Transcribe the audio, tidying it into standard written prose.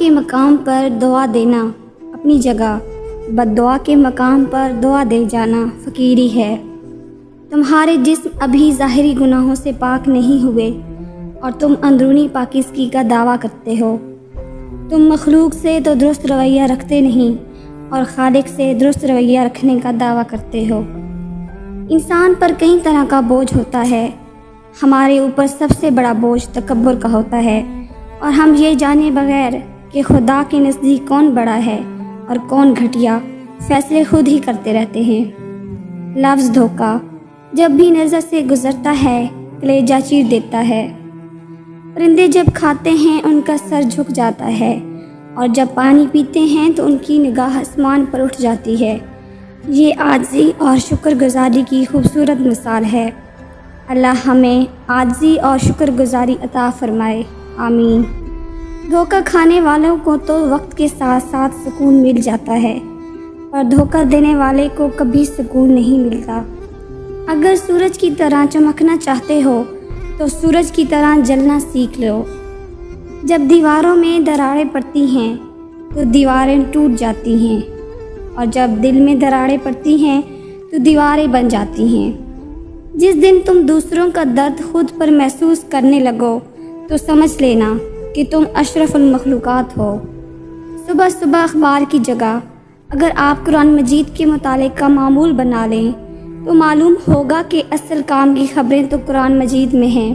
کے مقام پر دعا دینا اپنی جگہ، بد دعا کے مقام پر دعا دے جانا فقیری ہے۔ تمہارے جسم ابھی ظاہری گناہوں سے پاک نہیں ہوئے اور تم اندرونی پاکیزگی کا دعویٰ کرتے ہو۔ تم مخلوق سے تو درست رویہ رکھتے نہیں اور خالق سے درست رویہ رکھنے کا دعویٰ کرتے ہو۔ انسان پر کئی طرح کا بوجھ ہوتا ہے۔ ہمارے اوپر سب سے بڑا بوجھ تکبر کا ہوتا ہے، اور ہم یہ جانے بغیر کہ خدا کے نزدیک کون بڑا ہے اور کون گھٹیا، فیصلے خود ہی کرتے رہتے ہیں۔ لفظ دھوکہ جب بھی نظر سے گزرتا ہے کلیجہ چیر دیتا ہے۔ پرندے جب کھاتے ہیں ان کا سر جھک جاتا ہے، اور جب پانی پیتے ہیں تو ان کی نگاہ آسمان پر اٹھ جاتی ہے۔ یہ عاجزی اور شکر گزاری کی خوبصورت مثال ہے۔ اللہ ہمیں عاجزی اور شکر گزاری عطا فرمائے، آمین۔ دھوکہ کھانے والوں کو تو وقت کے ساتھ ساتھ سکون مل جاتا ہے، پر دھوکہ دینے والے کو کبھی سکون نہیں ملتا۔ اگر سورج کی طرح چمکنا چاہتے ہو تو سورج کی طرح جلنا سیکھ لو۔ جب دیواروں میں دراڑیں پڑتی ہیں تو دیواریں ٹوٹ جاتی ہیں، اور جب دل میں دراڑیں پڑتی ہیں تو دیواریں بن جاتی ہیں۔ جس دن تم دوسروں کا درد خود پر محسوس کرنے لگو تو سمجھ لینا کہ تم اشرف المخلوقات ہو۔ صبح صبح اخبار کی جگہ اگر آپ قرآن مجید کے مطالعے کا معمول بنا لیں تو معلوم ہوگا کہ اصل کام کی خبریں تو قرآن مجید میں ہیں۔